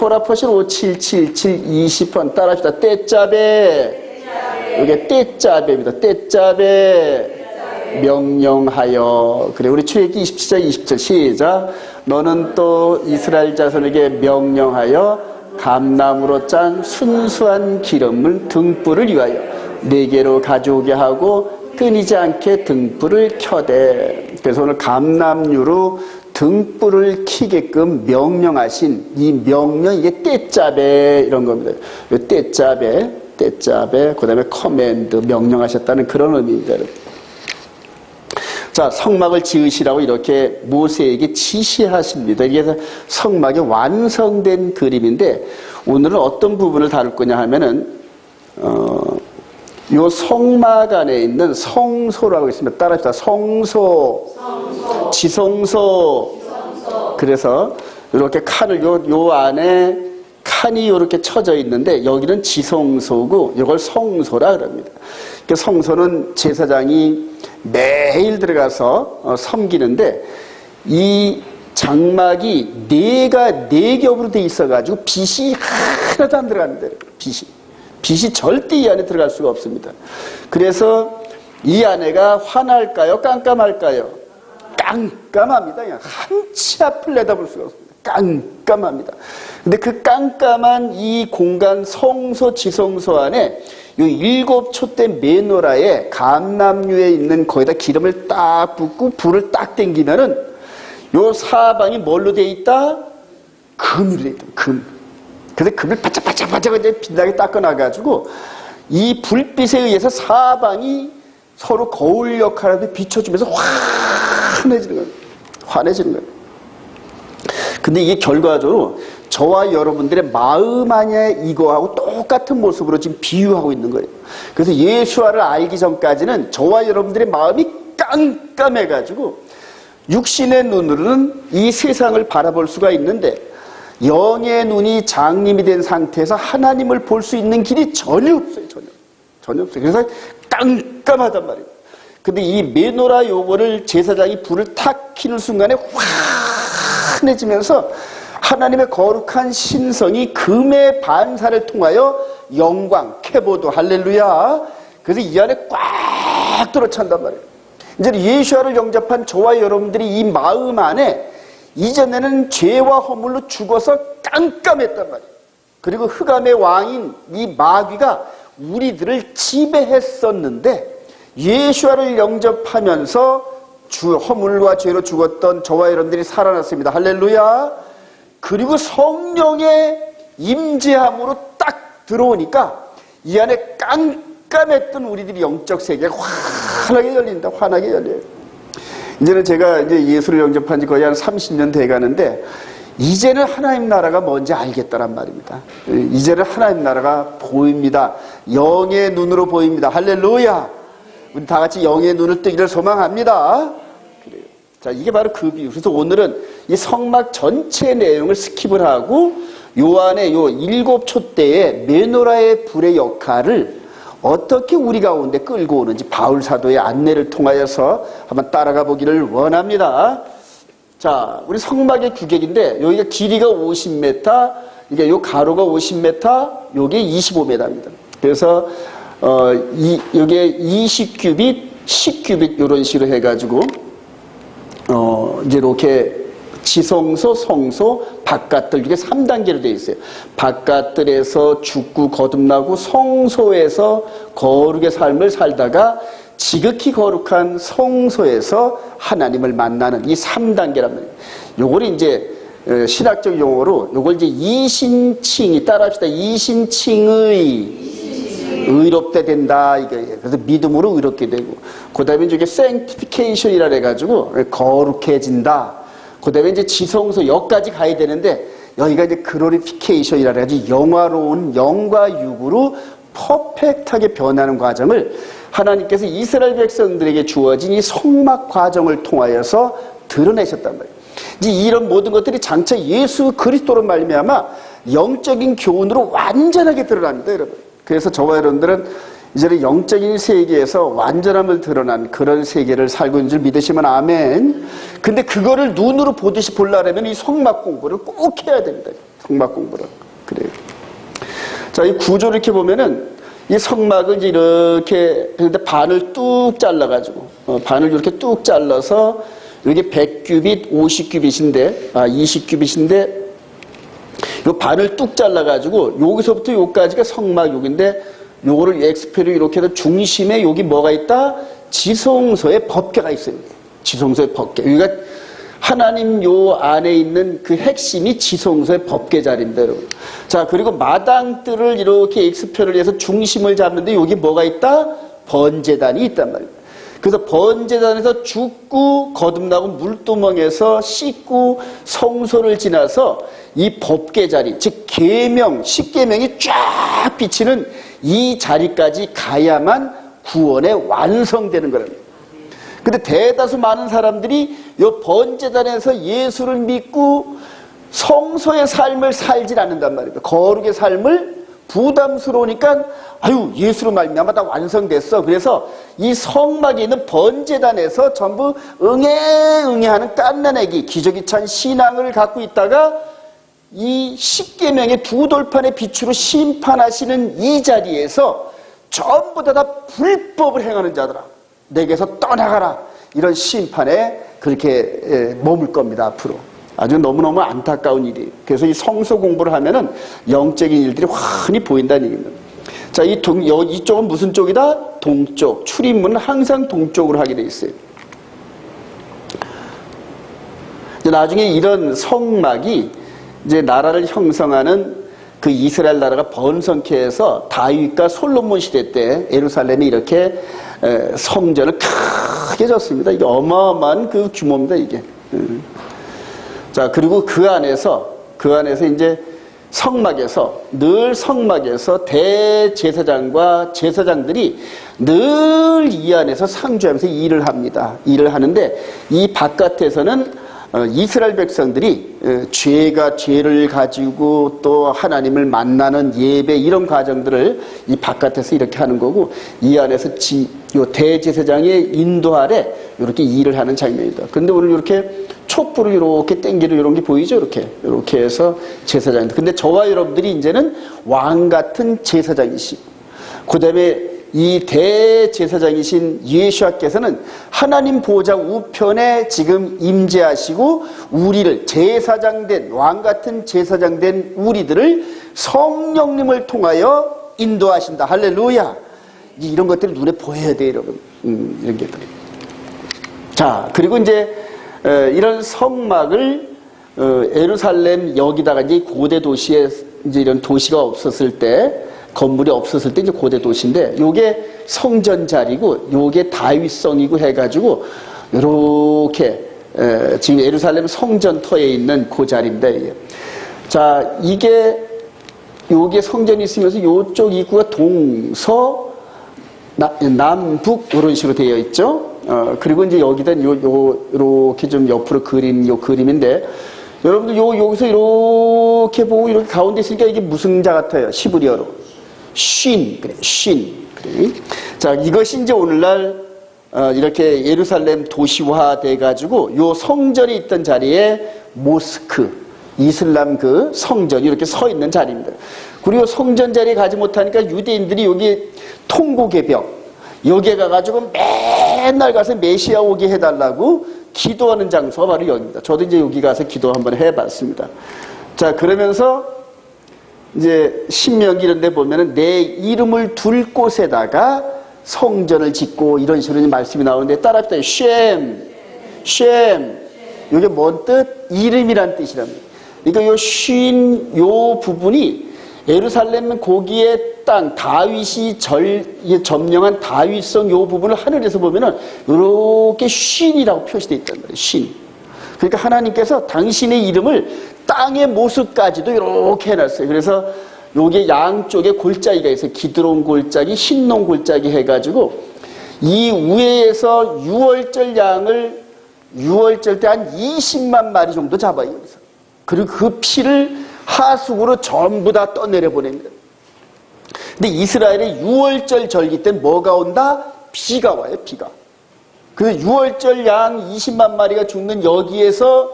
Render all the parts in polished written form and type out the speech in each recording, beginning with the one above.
토라포실 5777 20번 따라합시다. 떼짜베. 이게 떼짜베입니다. 떼짜베. 명령하여. 그래, 우리 출애굽기 27장 20절 시작. 너는 또 이스라엘 자손에게 명령하여 감나무로 짠 순수한 기름을 등불을 위하여 네개로 가져오게 하고 끊이지 않게 등불을 켜대. 그래서 오늘 감람유로 등불을 켜게끔 명령하신 이 명령, 이게 떼짜베 이런 겁니다. 떼짜베, 그 다음에 커맨드, 명령하셨다는 그런 의미입니다. 자, 성막을 지으시라고 이렇게 모세에게 지시하십니다. 이게 성막이 완성된 그림인데, 오늘은 어떤 부분을 다룰 거냐 하면은 요 성막 안에 있는 성소라고 있습니다. 따라합시다. 성소. 지성소. 그래서 이렇게 칸을 요 안에 칸이 이렇게 쳐져 있는데, 여기는 지성소고 이걸 성소라 그럽니다. 그 성소는 제사장이 매일 들어가서 섬기는데, 이 장막이 네 겹으로 돼 있어가지고 빛이 하나도 안 들어가는데, 빛이 절대 이 안에 들어갈 수가 없습니다. 그래서 이 안에가 환할까요? 깜깜할까요? 깜깜합니다. 그냥 한치 앞을 내다볼 수가 없습니다. 깜깜합니다. 근데 그 깜깜한 이 공간 성소 지성소 안에 요 7촛대 메노라에 감람유에 있는 거기다 기름을 딱 붓고 불을 딱 땡기면은 요 사방이 뭘로 돼 있다? 금으로 돼 있다. 금. 그래서 금을 바짝바짝 이제 빛나게 닦아놔가지고 이 불빛에 의해서 사방이 서로 거울 역할을 비춰주면서 환해지는 거예요. 환해지는 거예요. 근데 이게 결과적으로 저와 여러분들의 마음 안에 이거하고 똑같은 모습으로 지금 비유하고 있는 거예요. 그래서 예수와를 알기 전까지는 저와 여러분들의 마음이 깜깜해가지고 육신의 눈으로는 이 세상을 바라볼 수가 있는데, 영의 눈이 장님이 된 상태에서 하나님을 볼 수 있는 길이 전혀 없어요. 전혀 없어요. 그래서 깜깜하단 말이에요. 근데 이 메노라 요거를 제사장이 불을 탁 켜는 순간에 환해지면서 하나님의 거룩한 신성이 금의 반사를 통하여 영광, 케보도, 할렐루야. 그래서 이 안에 꽉 들어찬단 말이에요. 이제 예수와를 영접한 저와 여러분들이 이 마음 안에 이전에는 죄와 허물로 죽어서 깜깜했단 말이에요. 그리고 흑암의 왕인 이 마귀가 우리들을 지배했었는데, 예수와를 영접하면서 허물과 죄로 죽었던 저와 여러분들이 살아났습니다. 할렐루야. 그리고 성령의 임재함으로 딱 들어오니까 이 안에 깜깜했던 우리들이 영적 세계가 환하게 열린다. 환하게 열려요. 이제는 제가 이제 예수를 영접한 지 거의 한 30년 돼 가는데, 이제는 하나님 나라가 뭔지 알겠다란 말입니다. 이제는 하나님 나라가 보입니다. 영의 눈으로 보입니다. 할렐루야. 우리 다 같이 영의 눈을 뜨기를 소망합니다. 그래요. 자, 이게 바로 그 비유. 그래서 오늘은 이 성막 전체 내용을 스킵을 하고 요 안에 요 7촛대의 메노라의 불의 역할을 어떻게 우리 가운데 끌고 오는지 바울 사도의 안내를 통하여서 한번 따라가 보기를 원합니다. 자, 우리 성막의 규격인데, 여기가 길이가 50m, 이게 요 가로가 50m, 요게 25m입니다. 그래서 요게 20규빗, 10규빗 요런 식으로 해가지고 이제 이렇게 지성소, 성소, 바깥들, 이게 3단계로 되어 있어요. 바깥들에서 죽고 거듭나고 성소에서 거룩의 삶을 살다가 지극히 거룩한 성소에서 하나님을 만나는 이 3단계란 말이에요. 요걸 이제 신학적 용어로 요걸 이제 이신칭이, 따라합시다. 이신칭의 의롭게 된다 이거예요. 그래서 믿음으로 의롭게 되고, 그 다음에 이제 sanctification이라 해가지고 거룩해진다. 그 다음에 이제 지성소 여기까지 가야 되는데, 여기가 이제 glorification이라 해가지고 영화로운 영과 육으로 퍼펙트하게 변하는 과정을 하나님께서 이스라엘 백성들에게 주어진 이 성막 과정을 통하여서 드러내셨단 말이에요. 이제 이런 모든 것들이 장차 예수 그리스도로 말미암아 영적인 교훈으로 완전하게 드러납니다, 여러분. 그래서 저와 여러분들은 이제는 영적인 세계에서 완전함을 드러난 그런 세계를 살고 있는 줄 믿으시면 아멘. 근데 그거를 눈으로 보듯이 보려면 이 성막 공부를 꼭 해야 됩니다. 성막 공부를. 그래요. 자, 이 구조를 이렇게 보면은 이 성막을 이제 이렇게 근데 반을 뚝 잘라가지고 반을 이렇게 뚝 잘라서 이게 100규빗, 50규빗인데 20규빗인데 요 반을 뚝 잘라가지고 여기서부터 여기까지가 성막 여기인데 요거를 엑스표로 이렇게 해서 중심에 여기 뭐가 있다? 지성소의 법궤가 있어요. 지성소의 법궤. 여기가 하나님 요 안에 있는 그 핵심이 지성소의 법궤 자리입니다, 여러분. 자, 그리고 마당뜰을 이렇게 X표를 해서 중심을 잡는데 여기 뭐가 있다? 번제단이 있단 말이에요. 그래서 번제단에서 죽고 거듭나고 물두멍에서 씻고 성소를 지나서 이 법궤 자리, 즉 계명, 십계명이 쫙 비치는 이 자리까지 가야만 구원의 완성되는 거랍니다. 근데 대다수 많은 사람들이 이 번제단에서 예수를 믿고 성소의 삶을 살질 않는단 말입니다. 거룩의 삶을 부담스러우니까 아유 예수로 말미암아 다 완성됐어. 그래서 이 성막에 있는 번제단에서 전부 응애응애하는 깐난애기 기저귀 찬 신앙을 갖고 있다가 이 십계명의 두 돌판의 빛으로 심판하시는 이 자리에서 전부 다 불법을 행하는 자들아 내게서 떠나가라 이런 심판에 그렇게 머물 겁니다. 앞으로 아주 너무너무 안타까운 일이에요. 그래서 이 성소 공부를 하면은 영적인 일들이 환히 보인다는 얘기입니다. 자, 이쪽은 무슨 쪽이다? 동쪽. 출입문은 항상 동쪽으로 하게 돼 있어요. 이제 나중에 이런 성막이 이제 나라를 형성하는 그 이스라엘 나라가 번성케 해서 다윗과 솔로몬 시대 때 예루살렘이 이렇게 성전을 크게 졌습니다. 이게 어마어마한 그 규모입니다, 이게. 자, 그리고 그 안에서 이제 늘 성막에서 대제사장과 제사장들이 늘 이 안에서 상주하면서 일을 합니다. 일을 하는데 이 바깥에서는 이스라엘 백성들이 죄를 가지고 또 하나님을 만나는 예배 이런 과정들을 이 바깥에서 이렇게 하는 거고 이 안에서 요 대제사장의 인도 아래 이렇게 일을 하는 장면이다. 그런데 오늘 이렇게 촛불을 이렇게 땡기는 이런 게 보이죠? 이렇게 해서 제사장인데. 근데 저와 여러분들이 이제는 왕 같은 제사장이시고, 그 다음에 이 대제사장이신 예수께서는 하나님 보좌 우편에 지금 임재하시고, 우리를 제사장된, 왕 같은 제사장된 우리들을 성령님을 통하여 인도하신다. 할렐루야! 이런 것들이 눈에 보여야 돼요, 여러분. 이런 게. 자, 그리고 이제, 이런 성막을 예루살렘 여기다가 이제 고대 도시에 이제 이런 도시가 없었을 때 건물이 없었을 때 이제 고대 도시인데 요게 성전 자리고 요게 다윗성이고 해가지고 요렇게 지금 예루살렘 성전터에 있는 그 자리입니다. 이게. 자, 요게 성전이 있으면서 요쪽 입구가 동서 남북 이런 식으로 되어 있죠. 그리고 이제 여기다 요렇게 좀 옆으로 그린 요 그림인데 여러분들 여기서 이렇게 보고 이렇게 가운데 있으니까 이게 무슨 자 같아요? 시브리어로 그래. 자, 이것이 이제 오늘날 이렇게 예루살렘 도시화 돼가지고 요 성전이 있던 자리에 모스크 이슬람 그 성전이 이렇게 서 있는 자리입니다. 그리고 성전 자리에 가지 못하니까 유대인들이 여기 통곡의 벽 여기에 가가지고 맨날 가서 메시아 오게 해달라고 기도하는 장소가 바로 여기입니다. 저도 이제 여기 가서 기도 한번 해봤습니다. 자, 그러면서 이제 신명기 이런 데 보면은 내 이름을 둘 곳에다가 성전을 짓고 이런 식으로 말씀이 나오는데 따라합시다. 쉔. 이게 뭔 뜻? 이름이란 뜻이랍니다. 그러니까 요 부분이 예루살렘은 고기의 땅, 다윗이 점령한 다윗성 요 부분을 하늘에서 보면은 이렇게 쉰이라고 표시되어 있단 말이에요. 쉰. 그러니까 하나님께서 당신의 이름을 땅의 모습까지도 이렇게 해놨어요. 그래서 요게 양쪽에 골짜기가 있어요. 기드론 골짜기, 흰농 골짜기 해가지고 이 우회에서 유월절 양을 유월절 때 한 20만 마리 정도 잡아요. 그리고 그 피를 하수구로 전부 다 떠내려 보냅니다. 근데 이스라엘의 유월절 절기 때 뭐가 온다? 비가 와요, 비가. 그 유월절 양 20만 마리가 죽는 여기에서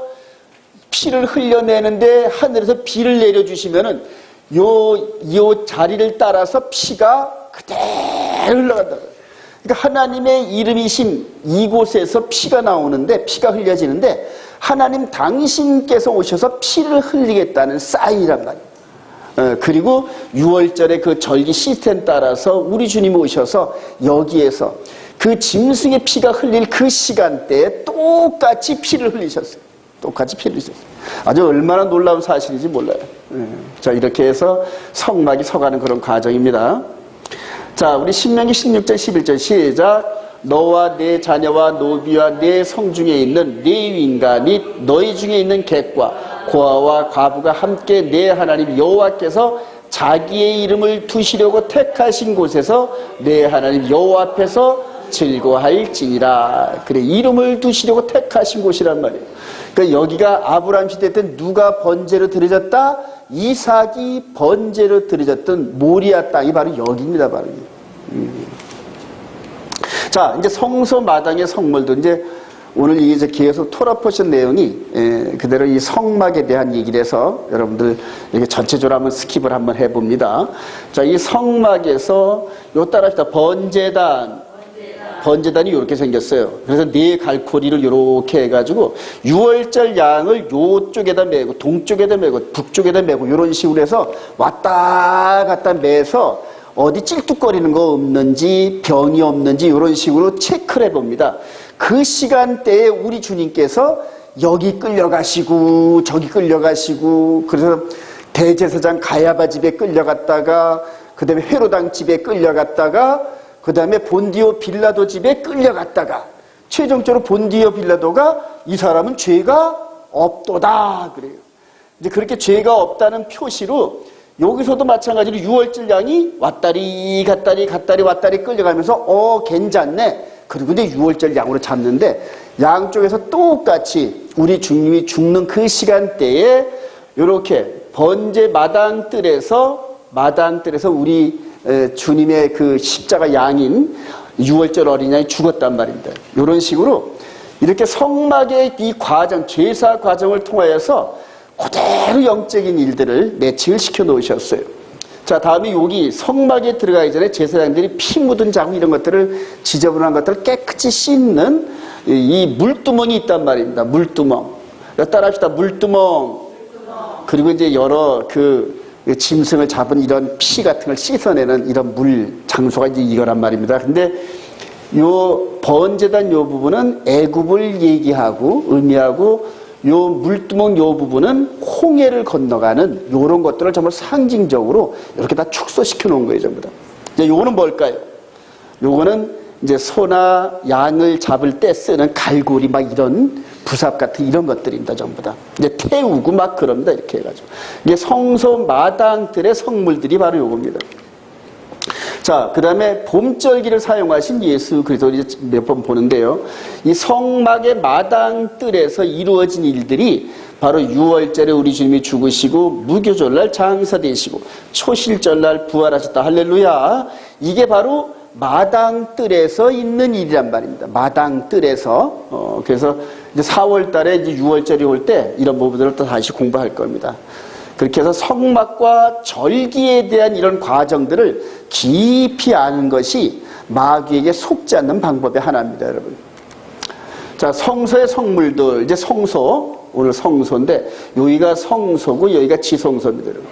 피를 흘려내는데 하늘에서 비를 내려주시면은 요 자리를 따라서 피가 그대로 흘러간다. 그러니까 하나님의 이름이신 이곳에서 피가 나오는데, 피가 흘려지는데, 하나님 당신께서 오셔서 피를 흘리겠다는 사인이란 말이에요. 그리고 6월절의 그 절기 시스템 따라서 우리 주님이 오셔서 여기에서 그 짐승의 피가 흘릴 그 시간대에 똑같이 피를 흘리셨어요. 똑같이 피를 흘리셨어요. 아주 얼마나 놀라운 사실인지 몰라요. 자, 이렇게 해서 성막이 서가는 그런 과정입니다. 자, 우리 신명기 16절 11절 시작. 너와 네 자녀와 노비와 네 성중에 있는 레위인과 및 너희 중에 있는 객과 고아와 과부가 함께 내 하나님 여호와께서 자기의 이름을 두시려고 택하신 곳에서 내 하나님 여호와 앞에서 즐거워할지니라. 그래, 이름을 두시려고 택하신 곳이란 말이에요. 그러니까 여기가 아브라함 시대 때 누가 번제로 드려졌다? 이삭이 번제로 드려졌던 모리아 땅이 바로 여기입니다. 바로. 자, 이제 성소 마당의 성물도 이제 오늘 이제 계속 토라포션 내용이 그대로 이 성막에 대한 얘기를 해서 여러분들 이렇게 전체적으로 한번 스킵을 한번 해봅니다. 자, 이 성막에서 요 따라합시다. 번제단이 이렇게 생겼어요. 그래서 네 갈고리를 이렇게 해가지고 6월절 양을 요쪽에다 메고 동쪽에다 메고 북쪽에다 메고 이런 식으로 해서 왔다 갔다 매서 어디 찔뚝거리는 거 없는지 병이 없는지 이런 식으로 체크를 해봅니다. 그 시간대에 우리 주님께서 여기 끌려가시고 저기 끌려가시고, 그래서 대제사장 가야바 집에 끌려갔다가 그 다음에 헤로당 집에 끌려갔다가 그 다음에 본디오 빌라도 집에 끌려갔다가 최종적으로 본디오 빌라도가 이 사람은 죄가 없도다 그래요. 이제 그렇게 죄가 없다는 표시로 여기서도 마찬가지로 6월절 양이 왔다리 갔다리 끌려가면서 괜찮네. 그리고 이제 6월절 양으로 잡는데, 양쪽에서 똑같이 우리 주님이 죽는 그 시간대에 이렇게 번제 마당뜰에서 우리 주님의 그 십자가 양인 6월절 어린 양이 죽었단 말입니다. 이런 식으로 이렇게 성막의 이 과정, 제사 과정을 통하여서 그대로 영적인 일들을 매칭을 시켜 놓으셨어요. 자, 다음에 여기 성막에 들어가기 전에 제사장들이 피 묻은 자국 이런 것들을, 지저분한 것들을 깨끗이 씻는 이 물두멍이 있단 말입니다. 물두멍. 따라합시다. 물두멍. 그리고 이제 여러 그 짐승을 잡은 이런 피 같은 걸 씻어내는 이런 물 장소가 이제 이거란 말입니다. 근데 요 번제단 요 부분은 애굽을 얘기하고 의미하고, 요 물두멍 요 부분은 홍해를 건너가는 요런 것들을 정말 상징적으로 이렇게 다 축소시켜 놓은 거예요, 전부 다. 이제 요거는 뭘까요? 요거는 이제 소나 양을 잡을 때 쓰는 갈고리 막 이런 부삽 같은 이런 것들입니다, 전부 다. 이제 태우고 막 그럽니다, 이렇게 해가지고. 이게 성소 마당들의 성물들이 바로 요겁니다. 자, 그 다음에 봄절기를 사용하신 예수 그리스도를 몇 번 보는데요. 이 성막의 마당뜰에서 이루어진 일들이 바로 6월절에 우리 주님이 죽으시고, 무교절날 장사되시고, 초실절날 부활하셨다. 할렐루야. 이게 바로 마당뜰에서 있는 일이란 말입니다. 마당뜰에서. 그래서 이제 4월 달에 이제 6월절이 올 때 이런 부분들을 또 다시 공부할 겁니다. 그렇게 해서 성막과 절기에 대한 이런 과정들을 깊이 아는 것이 마귀에게 속지 않는 방법의 하나입니다, 여러분. 자, 성소의 성물들, 이제 성소, 오늘 성소인데 여기가 성소고 여기가 지성소입니다, 여러분.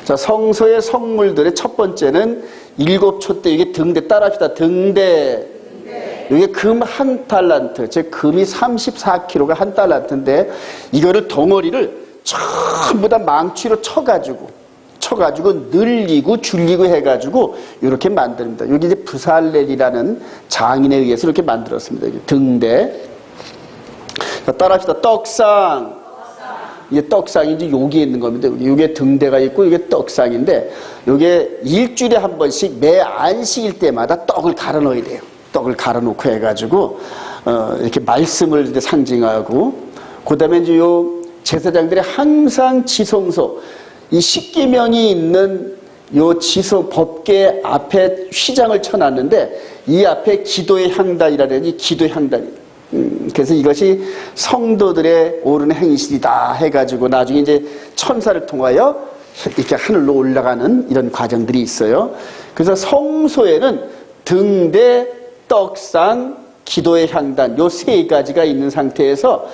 자, 성소의 성물들의 첫 번째는 7촛대, 이게 등대, 따라합시다. 등대. 이게 금 1달란트, 즉 금이 34kg가 1달란트인데 이거를 덩어리를 전부 다 망치로 쳐가지고 늘리고 줄리고 해가지고 이렇게 만듭니다. 여기 이제 브살렐이라는 장인에 의해서 이렇게 만들었습니다. 등대. 따라합시다. 떡상. 이게 떡상이 이제 여기에 있는 겁니다. 이게 등대가 있고 이게 떡상인데, 이게 일주일에 한 번씩 매 안식일 때마다 떡을 갈아 넣어야 돼요. 떡을 갈아 놓고 해가지고 이렇게 말씀을 이제 상징하고, 그 다음에 이제 요 제사장들이 항상 지성소, 이 십계명이 있는 요 지성 법궤 앞에 휘장을 쳐놨는데, 이 앞에 기도의 향단이라는 이 기도의 향단이, 그래서 이것이 성도들의 옳은 행실이다 해가지고 나중에 이제 천사를 통하여 이렇게 하늘로 올라가는 이런 과정들이 있어요. 그래서 성소에는 등대, 떡상, 기도의 향단 요 세 가지가 있는 상태에서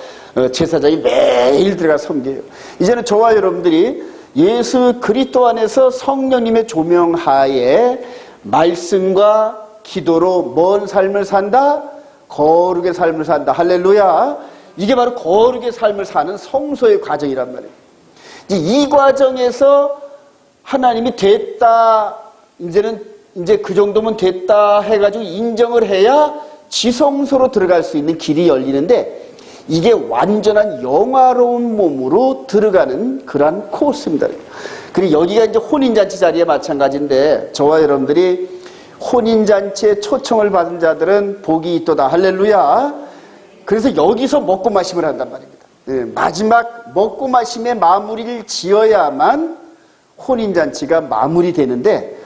제사장이 매일 들어가 섬겨요. 이제는 저와 여러분들이 예수 그리스도 안에서 성령님의 조명하에 말씀과 기도로 뭔 삶을 산다? 거룩의 삶을 산다. 할렐루야. 이게 바로 거룩의 삶을 사는 성소의 과정이란 말이에요. 이 과정에서 하나님이 됐다, 이제 그 정도면 됐다 해가지고 인정을 해야 지성소로 들어갈 수 있는 길이 열리는데, 이게 완전한 영화로운 몸으로 들어가는 그러한 코스입니다. 그리고 여기가 이제 혼인잔치 자리에 마찬가지인데, 저와 여러분들이 혼인잔치에 초청을 받은 자들은 복이 있도다. 할렐루야. 그래서 여기서 먹고 마심을 한단 말입니다. 마지막 먹고 마심의 마무리를 지어야만 혼인잔치가 마무리되는데,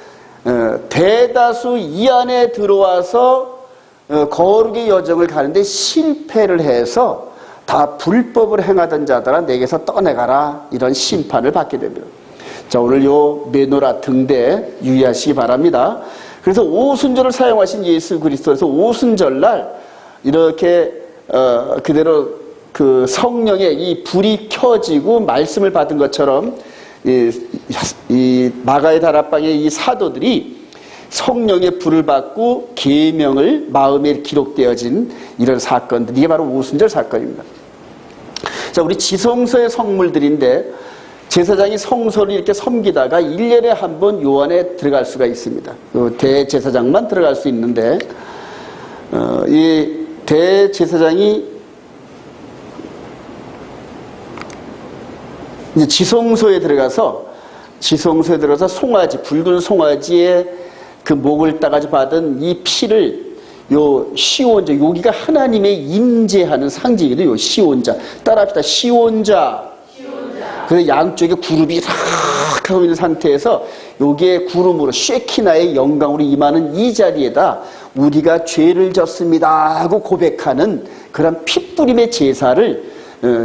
대다수 이 안에 들어와서 거룩의 여정을 가는데 실패를 해서 다 불법을 행하던 자들아 내게서 떠나가라, 이런 심판을 받게 됩니다. 자, 오늘 요 메노라 등대 유의하시기 바랍니다. 그래서 오순절을 사용하신 예수 그리스도에서 오순절날 이렇게 그대로 그 성령의 이 불이 켜지고 말씀을 받은 것처럼 이 마가의 다락방의 이 사도들이 성령의 불을 받고 계명을 마음에 기록되어진 이런 사건들, 이게 바로 오순절 사건입니다. 자, 우리 지성소의 성물들인데 제사장이 성소를 이렇게 섬기다가 1년에 한 번 요 안에 들어갈 수가 있습니다. 대제사장만 들어갈 수 있는데, 이 대제사장이 이제 지성소에 들어가서 송아지, 붉은 송아지에 그 목을 따가지고 받은 이 피를 요 시온자, 여기가 하나님의 임재하는 상징이거든요. 요 시온자. 따라합시다. 시온자. 그래서 양쪽에 구름이 싹 하고 있는 상태에서 여기에 구름으로 쉐키나의 영광으로 임하는 이 자리에다 우리가 죄를 졌습니다 하고 고백하는 그런 핏부림의 제사를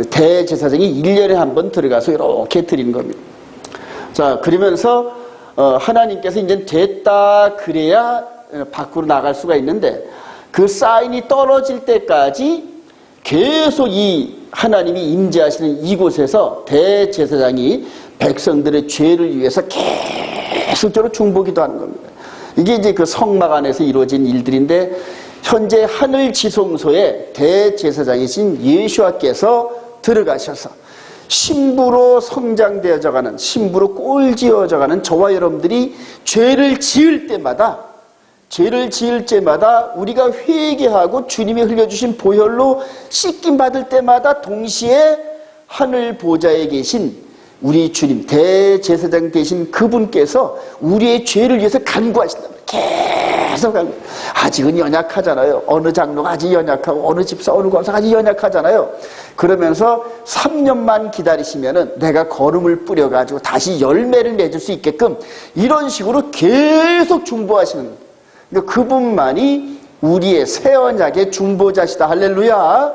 대제사장이 1년에 한 번 들어가서 이렇게 드리는 겁니다. 자, 그러면서 하나님께서 이제 됐다 그래야 밖으로 나갈 수가 있는데, 그 사인이 떨어질 때까지 계속 이 하나님이 임재하시는 이곳에서 대제사장이 백성들의 죄를 위해서 계속적으로 중보기도 하는 겁니다. 이게 이제 그 성막 안에서 이루어진 일들인데, 현재 하늘 지성소에 대제사장이신 예수와께서 들어가셔서 신부로 성장되어져가는, 신부로 꼴지어져가는 저와 여러분들이 죄를 지을 때마다 우리가 회개하고 주님이 흘려주신 보혈로 씻김 받을 때마다 동시에 하늘 보좌에 계신 우리 주님, 대제사장 되신 그분께서 우리의 죄를 위해서 간구하신다. 계속 간구. 아직은 연약하잖아요. 어느 장로가 아직 연약하고 어느 집사, 어느 권사가 아직 연약하잖아요. 그러면서 3년만 기다리시면은 내가 거름을 뿌려가지고 다시 열매를 맺을 수 있게끔 이런 식으로 계속 중보하시는 거예요. 그러니까 그분만이 우리의 새 언약의 중보자시다. 할렐루야.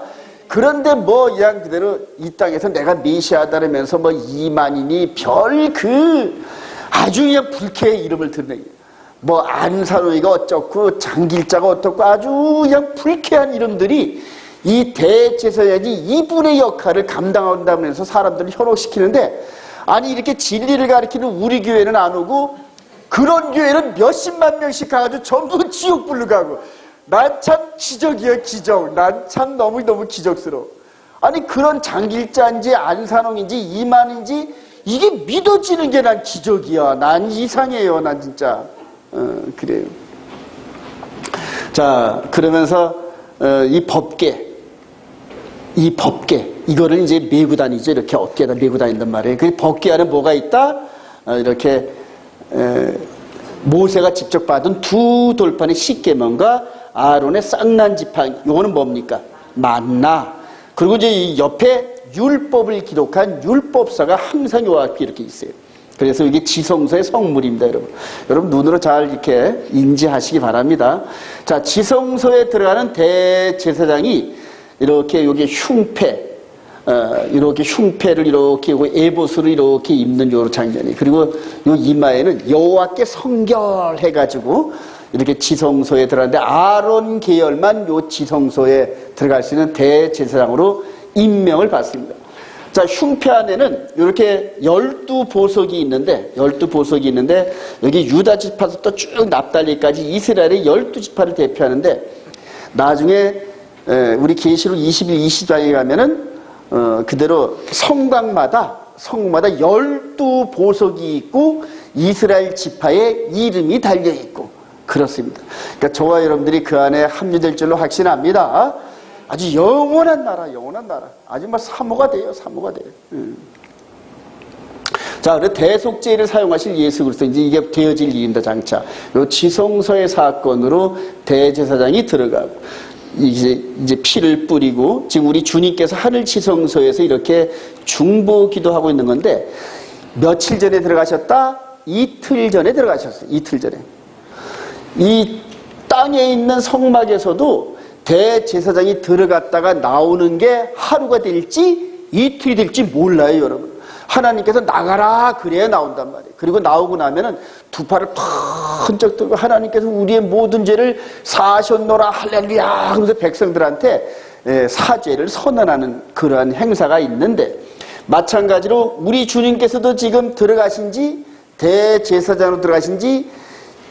그런데 뭐 이양 그대로 이 땅에서 내가 메시아다라면서 뭐 이만이니 별 아주 그냥 불쾌의 이름을 듣는, 뭐 안산호이가 어쩌고 장길자가 어떻고 아주 그냥 불쾌한 이름들이 이 대제사장이 이분의 역할을 감당한다면서 사람들을 현혹시키는데, 아니 이렇게 진리를 가르치는 우리 교회는 안 오고 그런 교회는 몇십만 명씩 가가지고 전부 지옥불로 가고, 난 참 기적이야, 기적. 난 참 너무너무 기적스러워. 아니 그런 장길자인지 안산홍인지 이만인지 이게 믿어지는 게 난 기적이야. 난 이상해요. 난 진짜 그래요. 자, 그러면서 이 법궤 이거를 이제 메고 다니죠. 이렇게 어깨에다 메고 다닌단 말이에요. 그 법궤 안에 뭐가 있다? 이렇게 모세가 직접 받은 두 돌판의 십계명과 아론의 쌍난 지팡이, 요거는 뭡니까? 만나. 그리고 이제 이 옆에 율법을 기록한 율법사가 항상 요 앞에 이렇게 있어요. 그래서 이게 지성소의 성물입니다, 여러분. 여러분 눈으로 잘 이렇게 인지하시기 바랍니다. 자, 지성소에 들어가는 대제사장이 이렇게 여기 흉패, 이렇게 흉패를 이렇게 에봇으로 이렇게 입는 요 장면이. 그리고 요 이마에는 여호와께 성결해가지고 이렇게 지성소에 들어갔는데 아론 계열만 요 지성소에 들어갈 수 있는 대제사장으로 임명을 받습니다. 자, 흉패 안에는 이렇게 12보석이 있는데, 여기 유다 지파부터 쭉 납달리까지 이스라엘의 12지파를 대표하는데, 나중에 우리 계시록 21, 22장에 가면은 그대로 성곽마다 12보석이 있고 이스라엘 지파의 이름이 달려있고 그렇습니다. 그러니까 저와 여러분들이 그 안에 합류될 줄로 확신합니다. 아주 영원한 나라. 아주 막 사모가 돼요. 자, 그래서 대속죄를 사용하실 예수 그리스도, 이제 이게 되어질 일입니다, 장차. 요 지성소의 사건으로 대제사장이 들어가고, 이제 피를 뿌리고, 지금 우리 주님께서 하늘 지성소에서 이렇게 중보 기도하고 있는 건데, 며칠 전에 들어가셨다? 이틀 전에 들어가셨어요. 이틀 전에. 이 땅에 있는 성막에서도 대제사장이 들어갔다가 나오는 게 하루가 될지 이틀이 될지 몰라요, 여러분. 하나님께서 나가라 그래야 나온단 말이에요. 그리고 나오고 나면은 두 팔을 펀쩍 들고 하나님께서 우리의 모든 죄를 사하셨노라 할렐루야 그러면서 백성들한테 사죄를 선언하는 그러한 행사가 있는데, 마찬가지로 우리 주님께서도 지금 들어가신 지, 대제사장으로 들어가신 지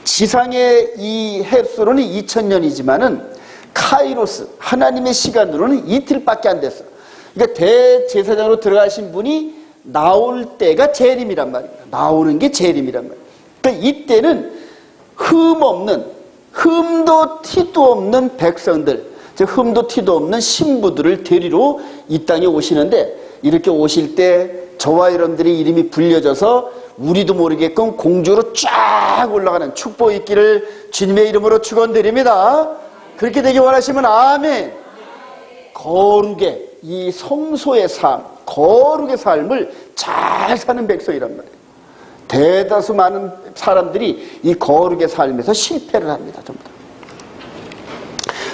지상의 이 횟수로는 2000년이지만은 카이로스, 하나님의 시간으로는 이틀밖에 안 됐어요. 그러니까 대제사장으로 들어가신 분이 나올 때가 재림이란 말입니다. 나오는 게 재림이란 말이에요. 그러니까 이때는 흠도 티도 없는 백성들, 즉 흠도 티도 없는 신부들을 데리러 이 땅에 오시는데, 이렇게 오실 때 저와 여러분들이 이름이 불려져서 우리도 모르게끔 공주로 쫙 올라가는 축복이 있기를 주님의 이름으로 축원드립니다. 그렇게 되기 원하시면 아멘. 거룩의 이 성소의 삶, 거룩의 삶을 잘 사는 백성이란 말이에요. 대다수 많은 사람들이 이 거룩의 삶에서 실패를 합니다. 전부 다.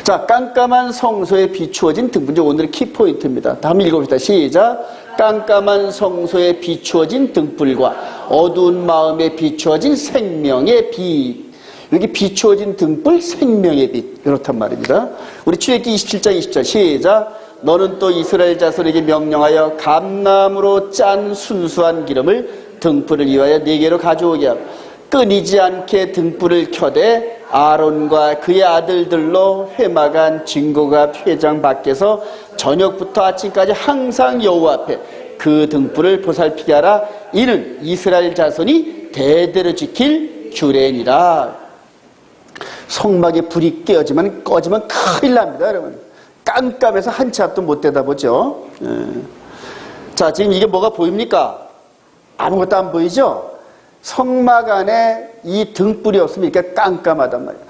자, 깜깜한 성소에 비추어진 등불, 오늘의 키포인트입니다. 다음 읽어봅시다. 시작. 깜깜한 성소에 비추어진 등불과 어두운 마음에 비추어진 생명의 빛. 여기 비추어진 등불, 생명의 빛. 이렇단 말입니다. 우리 출애굽기 27장 20절 시작. 너는 또 이스라엘 자손에게 명령하여 감나무로 짠 순수한 기름을 등불을 위하여 네개로 가져오게 하고 끊이지 않게 등불을 켜되 아론과 그의 아들들로 회막안 증거갑 회장 밖에서 저녁부터 아침까지 항상 여호와 앞에 그 등불을 보살피게 하라. 이는 이스라엘 자손이 대대로 지킬 규례니라. 성막에 불이 꺼지면 큰일 납니다, 여러분. 깜깜해서 한 치 앞도 못 대다보죠. 자, 지금 이게 뭐가 보입니까? 아무것도 안 보이죠? 성막 안에 이 등불이 없으면 이렇게 깜깜하단 말이에요.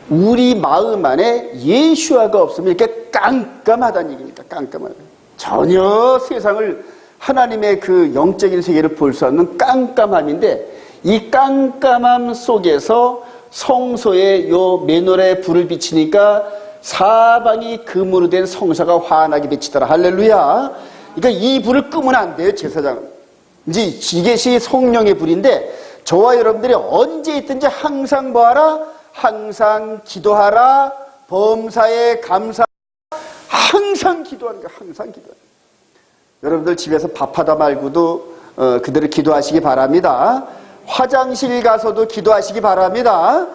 우리 마음 안에 예수아가 없으면 이렇게 깜깜하다는 얘기입니다. 깜깜하다. 전혀 세상을, 하나님의 그 영적인 세계를 볼 수 없는 깜깜함인데, 이 깜깜함 속에서 성소에 요 메노라에 불을 비치니까 사방이 금으로 된 성사가 환하게 비치더라. 할렐루야. 그러니까 이 불을 끄면 안 돼요, 제사장은. 이제 이것이 성령의 불인데, 저와 여러분들이 언제 있든지 항상 뭐하라? 항상 기도하라. 범사에 감사. 항상 기도하는 거야. 항상 기도하는 거야. 여러분들 집에서 밥하다 말고도 그대로 기도하시기 바랍니다. 화장실 가서도 기도하시기 바랍니다.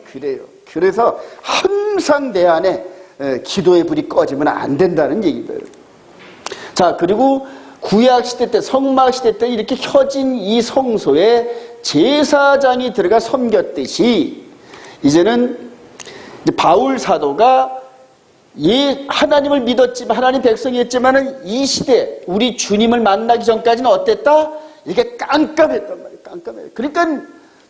그래요. 그래서 항상 내 안에 기도의 불이 꺼지면 안 된다는 얘기입니다. 자, 그리고 구약시대 때, 성막시대 때 이렇게 켜진 이 성소에 제사장이 들어가 섬겼듯이, 이제는 바울 사도가 하나님을 믿었지만, 하나님 백성이었지만은 이 시대, 우리 주님을 만나기 전까지는 어땠다? 이게 깜깜했단 말이에요. 깜깜해요. 그러니까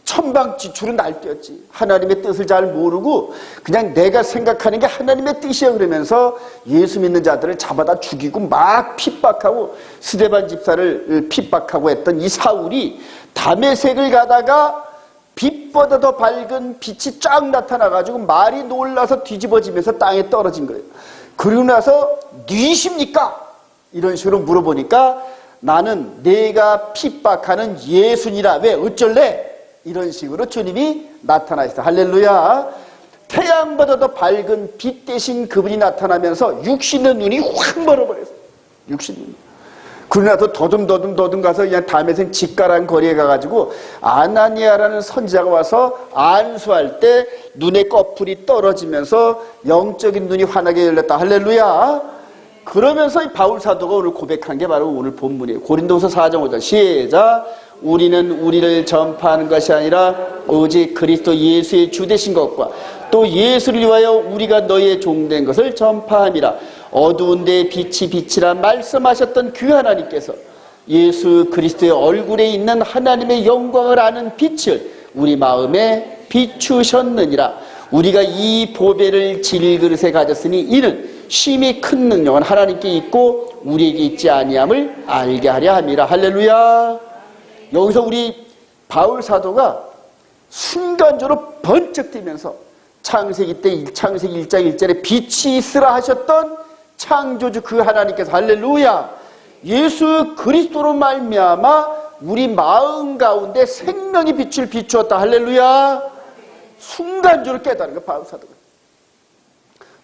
천방지축은 날뛰었지. 하나님의 뜻을 잘 모르고 그냥 내가 생각하는 게 하나님의 뜻이야 그러면서 예수 믿는 자들을 잡아다 죽이고 막 핍박하고 스데반 집사를 핍박하고 했던 이 사울이 다메섹을 가다가 빛보다 더 밝은 빛이 쫙 나타나가지고 말이 놀라서 뒤집어지면서 땅에 떨어진 거예요. 그리고 나서 누이십니까? 이런 식으로 물어보니까 나는 내가 핍박하는 예수니라. 왜? 어쩔래? 이런 식으로 주님이 나타나셨다. 할렐루야. 태양보다 더 밝은 빛 대신 그분이 나타나면서 육신의 눈이 확 멀어버렸어요. 육신의 눈. 그러나서 더듬 가서 그냥 담에서 직가란 거리에 가가지고 아나니아라는 선지자가 와서 안수할 때 눈의 꺼풀이 떨어지면서 영적인 눈이 환하게 열렸다. 할렐루야. 그러면서 이 바울 사도가 오늘 고백한 게 바로 오늘 본문이에요. 고린도서 4장 5절 시작. 우리는 우리를 전파하는 것이 아니라 오직 그리스도 예수의 주 되신 것과 또 예수를 위하여 우리가 너희의 종된 것을 전파함이라. 어두운 데에 빛이 빛이라 말씀하셨던 그 하나님께서 예수 그리스도의 얼굴에 있는 하나님의 영광을 아는 빛을 우리 마음에 비추셨느니라. 우리가 이 보배를 질그릇에 가졌으니 이는 심히 큰 능력은 하나님께 있고 우리에게 있지 아니함을 알게 하려 함이라. 할렐루야. 여기서 우리 바울 사도가 순간적으로 번쩍 뛰면서 창세기 때 창세기 1장 1절에 빛이 있으라 하셨던 창조주 그 하나님께서 할렐루야 예수 그리스도로 말미암아 우리 마음 가운데 생명의 빛을 비추었다. 할렐루야. 순간적으로 깨달은 거예요, 바울 사도가.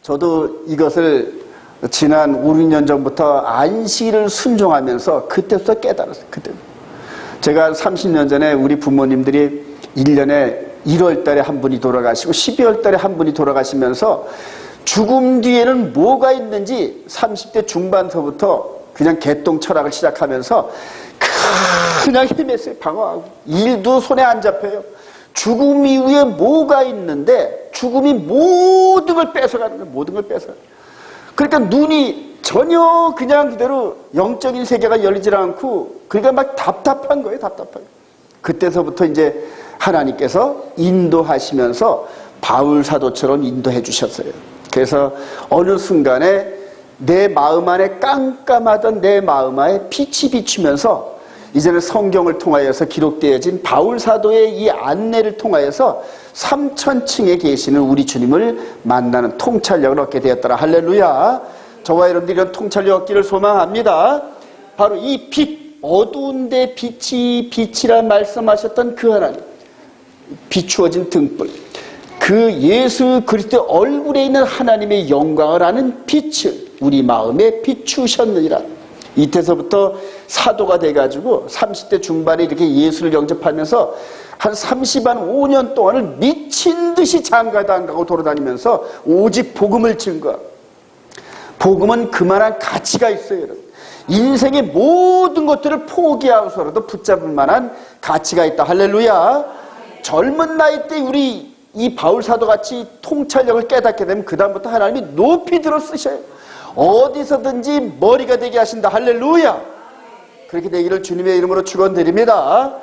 저도 이것을 지난 5, 6년 전부터 안식일을 순종하면서 그때부터 깨달았어요. 그때. 제가 30년 전에 우리 부모님들이 1년에 1월 달에 한 분이 돌아가시고 12월 달에 한 분이 돌아가시면서 죽음 뒤에는 뭐가 있는지 30대 중반서부터 그냥 개똥 철학을 시작하면서 그냥 헤맸어요. 방황하고. 일도 손에 안 잡혀요. 죽음 이후에 뭐가 있는데 죽음이 모든 걸 뺏어가는 거예요. 모든 걸 뺏어가요. 그러니까 눈이 전혀 그냥 그대로 영적인 세계가 열리질 않고 그러니까 막 답답한 거예요. 답답한. 그때서부터 이제 하나님께서 인도하시면서 바울 사도처럼 인도해 주셨어요. 그래서 어느 순간에 내 마음 안에 깜깜하던 내 마음 안에 빛이 비추면서 이제는 성경을 통하여서 기록되어진 바울 사도의 이 안내를 통하여서 3000층에 계시는 우리 주님을 만나는 통찰력을 얻게 되었더라. 할렐루야. 저와 여러분들이 이런 통찰력 얻기를 소망합니다. 바로 이 빛, 어두운 데 빛이 빛이라 말씀하셨던 그 하나님, 비추어진 등불, 그 예수 그리스도의 얼굴에 있는 하나님의 영광을 아는 빛을 우리 마음에 비추셨느니라. 이때서부터 사도가 돼가지고 30대 중반에 이렇게 예수를 영접하면서 한 35년 동안을 미친 듯이 장가도 안 가고 돌아다니면서 오직 복음을 증거하고, 복음은 그만한 가치가 있어요. 여러분. 인생의 모든 것들을 포기하고서라도 붙잡을 만한 가치가 있다. 할렐루야. 젊은 나이 때 우리 이 바울 사도같이 통찰력을 깨닫게 되면 그 다음부터 하나님이 높이 들어 쓰셔요. 어디서든지 머리가 되게 하신다. 할렐루야. 그렇게 되기를 주님의 이름으로 축원드립니다.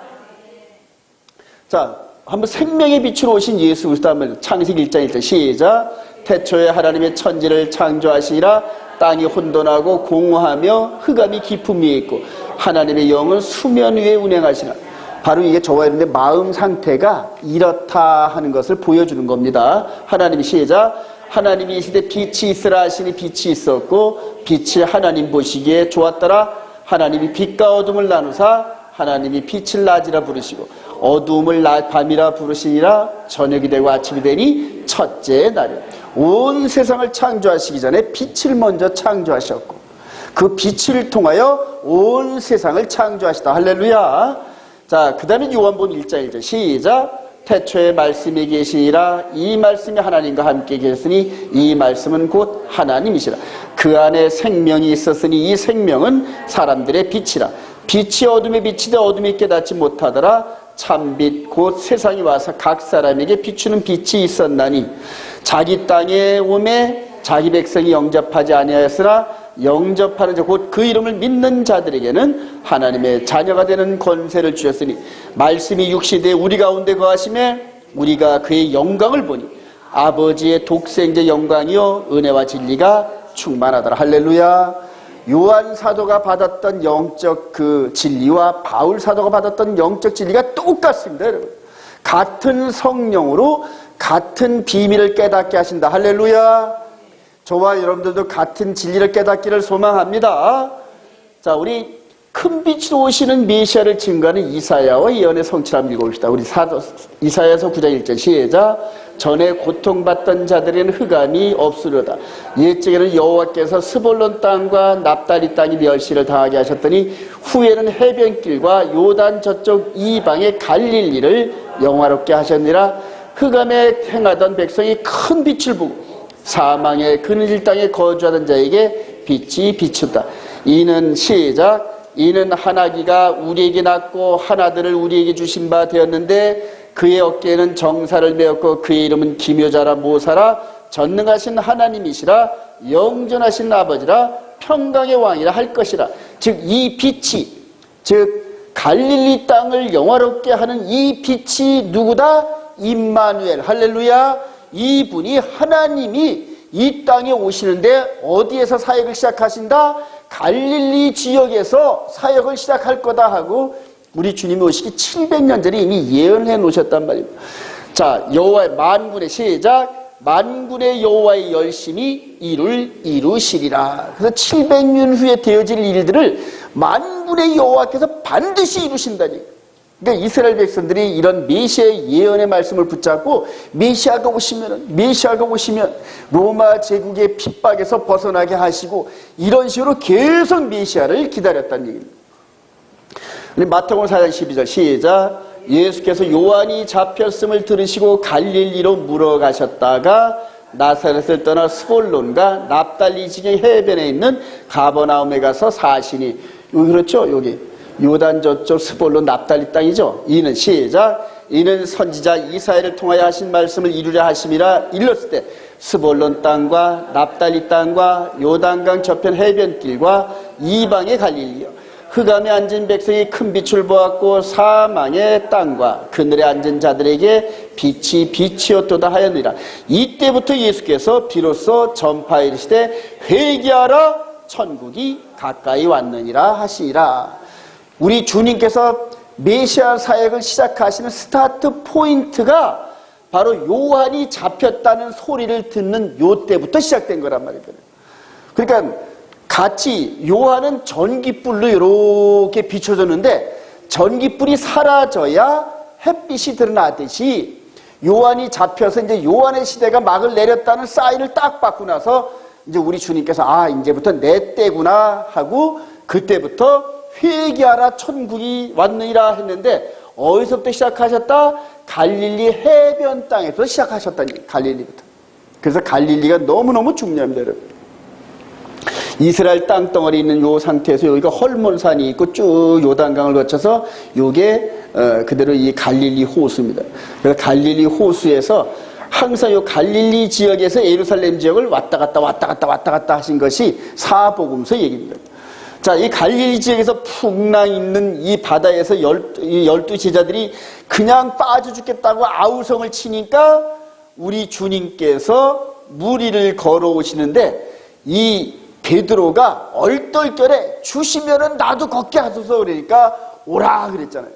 자, 한번 생명의 빛으로 오신 예수 그리스도 한번 창세기 1장 1절 시작. 태초에 하나님의 천지를 창조하시니라. 땅이 혼돈하고 공허하며 흑암이 깊음 위에 있고 하나님의 영은 수면 위에 운행하시나. 바로 이게 저와 여러분의 마음 상태가 이렇다 하는 것을 보여주는 겁니다. 하나님이 시작. 하나님이 이 시대 빛이 있으라 하시니 빛이 있었고 빛이 하나님 보시기에 좋았더라. 하나님이 빛과 어둠을 나누사 하나님이 빛을 낮이라 부르시고 어두움을 밤이라 부르시니라. 저녁이 되고 아침이 되니 첫째 날이라. 온 세상을 창조하시기 전에 빛을 먼저 창조하셨고 그 빛을 통하여 온 세상을 창조하시다. 할렐루야. 자, 그 다음에 요한복음 1장 1절 시작. 태초에 말씀이 계시니라. 이 말씀이 하나님과 함께 계셨으니 이 말씀은 곧 하나님이시라. 그 안에 생명이 있었으니 이 생명은 사람들의 빛이라. 빛이 어둠에 비치되 어둠이 깨닫지 못하더라. 참빛 곧 세상이 와서 각 사람에게 비추는 빛이 있었나니 자기 땅에 오매 자기 백성이 영접하지 아니하였으나 영접하는 자 곧 그 이름을 믿는 자들에게는 하나님의 자녀가 되는 권세를 주셨으니 말씀이 육시되어 우리 가운데 거하심에 우리가 그의 영광을 보니 아버지의 독생자 영광이요 은혜와 진리가 충만하더라. 할렐루야. 요한 사도가 받았던 영적 그 진리와 바울 사도가 받았던 영적 진리가 똑같습니다. 여러분. 같은 성령으로 같은 비밀을 깨닫게 하신다. 할렐루야. 저와 여러분들도 같은 진리를 깨닫기를 소망합니다. 자, 우리 큰 빛으로 오시는 메시아를 증거하는 이사야와 예언의 성취를 한번 읽어봅시다. 우리 이사야서 9장 1절 시작. 전에 고통받던 자들에게는 흑암이 없으려다. 옛적에는 여호와께서 스볼론 땅과 납달리 땅이 멸시를 당하게 하셨더니 후에는 해변길과 요단 저쪽 이방의 갈릴리를 영화롭게 하셨느니라. 흑암에 행하던 백성이 큰 빛을 보고 사망의 그늘 땅에 거주하던 자에게 빛이 비쳤다. 이는 시작. 이는 한 아기가 우리에게 낳고 한 아들을 우리에게 주신 바 되었는데 그의 어깨에는 정사를 메었고 그의 이름은 기묘자라 모사라 전능하신 하나님이시라 영존하신 아버지라 평강의 왕이라 할 것이라. 즉 이 빛이, 즉 갈릴리 땅을 영화롭게 하는 이 빛이 누구다? 임마누엘. 할렐루야. 이분이 하나님이 이 땅에 오시는데 어디에서 사역을 시작하신다? 갈릴리 지역에서 사역을 시작할 거다 하고 우리 주님이 오시기 700년 전에 이미 예언해 놓으셨단 말입니다. 자, 여호와의 만군의 시작. 만군의 여호와의 열심히 이루시리라. 그래서 700년 후에 되어질 일들을 만군의 여호와께서 반드시 이루신다니. 그러니까 이스라엘 백성들이 이런 메시아의 예언의 말씀을 붙잡고 메시아가 오시면 로마 제국의 핍박에서 벗어나게 하시고 이런 식으로 계속 메시아를 기다렸다는 얘기입니다. 마태복음 4장 12절 시작. 예수께서 요한이 잡혔음을 들으시고 갈릴리로 물어가셨다가 나사렛을 떠나 스볼론과 납달리 지경 해변에 있는 가버나움에 가서 사시니. 여기 그렇죠? 여기 요단 저쪽 스볼론 납달리 땅이죠. 이는 시작. 이는 선지자 이사야를 통하여 하신 말씀을 이루려 하심이라. 일렀을 때 스볼론 땅과 납달리 땅과 요단강 저편 해변길과 이방의 갈릴리요. 흑암에 앉은 백성이 큰 빛을 보았고 사망의 땅과 그늘에 앉은 자들에게 빛이 빛이었도다 하였느니라. 이때부터 예수께서 비로소 전파에 이르시되 회개하라 천국이 가까이 왔느니라 하시니라. 우리 주님께서 메시아 사역을 시작하시는 스타트 포인트가 바로 요한이 잡혔다는 소리를 듣는 요 때부터 시작된 거란 말이거든요. 그러니까 같이 요한은 전깃불로 이렇게 비춰졌는데 전깃불이 사라져야 햇빛이 드러나듯이 요한이 잡혀서 이제 요한의 시대가 막을 내렸다는 사인을 딱 받고 나서 이제 우리 주님께서 아, 이제부터 내 때구나 하고 그때부터 회개하라 천국이 왔느니라 했는데 어디서부터 시작하셨다? 갈릴리 해변 땅에서 시작하셨다니. 갈릴리부터. 그래서 갈릴리가 너무너무 중요합니다, 여러분. 이스라엘 땅덩어리 있는 요 상태에서 여기가 헐몬산이 있고 쭉 요단강을 거쳐서 요게 그대로 이 갈릴리 호수입니다. 그래서 갈릴리 호수에서 항상 요 갈릴리 지역에서 예루살렘 지역을 왔다 갔다 하신 것이 사복음서 얘기입니다. 자, 이 갈릴리 지역에서 풍랑 있는 이 바다에서 열두 제자들이 그냥 빠져 죽겠다고 아우성을 치니까 우리 주님께서 물 위를 걸어오시는데 이 베드로가 얼떨결에 주시면은 나도 걷게 하소서 그러니까 오라 그랬잖아요.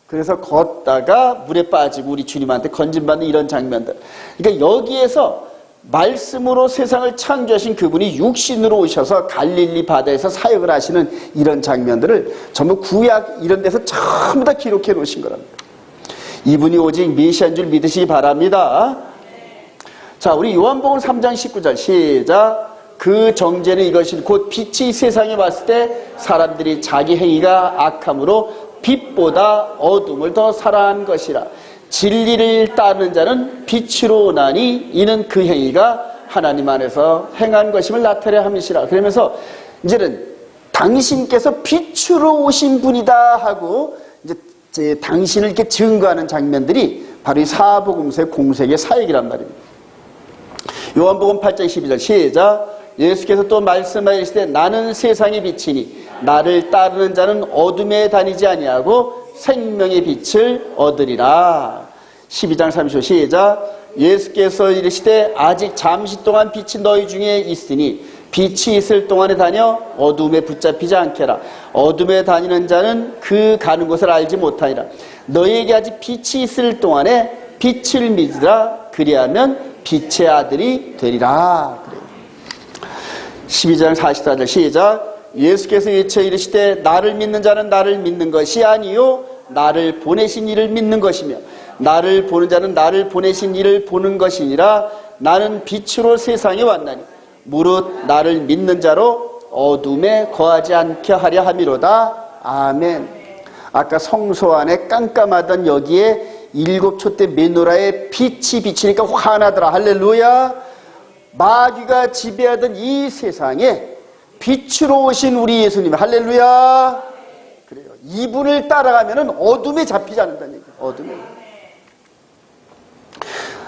그래서 걷다가 물에 빠지고 우리 주님한테 건진받는 이런 장면들. 그러니까 여기에서 말씀으로 세상을 창조하신 그분이 육신으로 오셔서 갈릴리 바다에서 사역을 하시는 이런 장면들을 전부 구약 이런 데서 전부 다 기록해 놓으신 거랍니다. 이분이 오직 메시아인 줄 믿으시기 바랍니다. 자, 우리 요한복음 3장 19절 시작. 그 정죄는 이것이 곧 빛이 세상에 왔을 때 사람들이 자기 행위가 악함으로 빛보다 어둠을 더 사랑한 것이라. 진리를 따르는 자는 빛으로 오나니 이는 그 행위가 하나님 안에서 행한 것임을 나타내야 함이시라. 그러면서 이제는 당신께서 빛으로 오신 분이다 하고 이제 당신을 이렇게 증거하는 장면들이 바로 이 사복음서의 공생의 사역이란 말입니다. 요한복음 8장 12절 시작. 예수께서 또 말씀하시되 나는 세상의 빛이니 나를 따르는 자는 어둠에 다니지 아니하고 생명의 빛을 얻으리라. 12장 30절 시작. 예수께서 이르시되 아직 잠시 동안 빛이 너희 중에 있으니 빛이 있을 동안에 다녀 어둠에 붙잡히지 않게라. 어둠에 다니는 자는 그 가는 곳을 알지 못하리라. 너희에게 아직 빛이 있을 동안에 빛을 믿으라. 그리하면 빛의 아들이 되리라. 그래요. 12장 44절 시작. 예수께서 외쳐 이르시되 나를 믿는 자는 나를 믿는 것이 아니요 나를 보내신 이를 믿는 것이며 나를 보는 자는 나를 보내신 이를 보는 것이니라. 나는 빛으로 세상에 왔나니 무릇 나를 믿는 자로 어둠에 거하지 않게 하려 함이로다. 아멘. 아까 성소 안에 깜깜하던 여기에 7촛대 메노라의 빛이 비치니까 환하더라. 할렐루야. 마귀가 지배하던 이 세상에 빛으로 오신 우리 예수님, 할렐루야. 그래요. 이분을 따라가면 어둠에 잡히지 않는다는 얘기예요. 어둠에.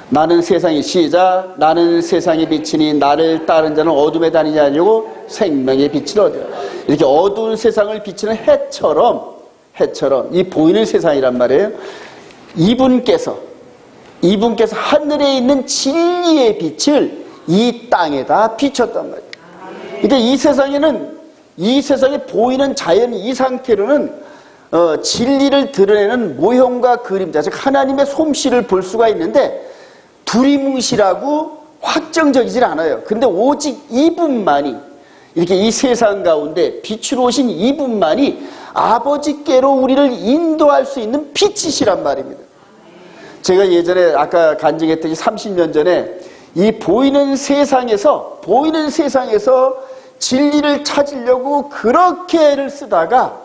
나는 세상의 시작. 나는 세상의 빛이니 나를 따른 자는 어둠에 다니지 아니고 생명의 빛을 얻어요. 이렇게 어두운 세상을 비치는 해처럼 이 보이는 세상이란 말이에요. 이분께서 하늘에 있는 진리의 빛을 이 땅에다 비췄단 말이에요. 그러니까 이 세상에 보이는 자연 이 상태로는 진리를 드러내는 모형과 그림자, 즉 하나님의 솜씨를 볼 수가 있는데 두리뭉실하고 확정적이질 않아요. 그런데 오직 이분만이, 이렇게 이 세상 가운데 빛으로 오신 이분만이 아버지께로 우리를 인도할 수 있는 빛이시란 말입니다. 제가 예전에 아까 간증했더니 30년 전에 이 보이는 세상에서 진리를 찾으려고 그렇게 애를 쓰다가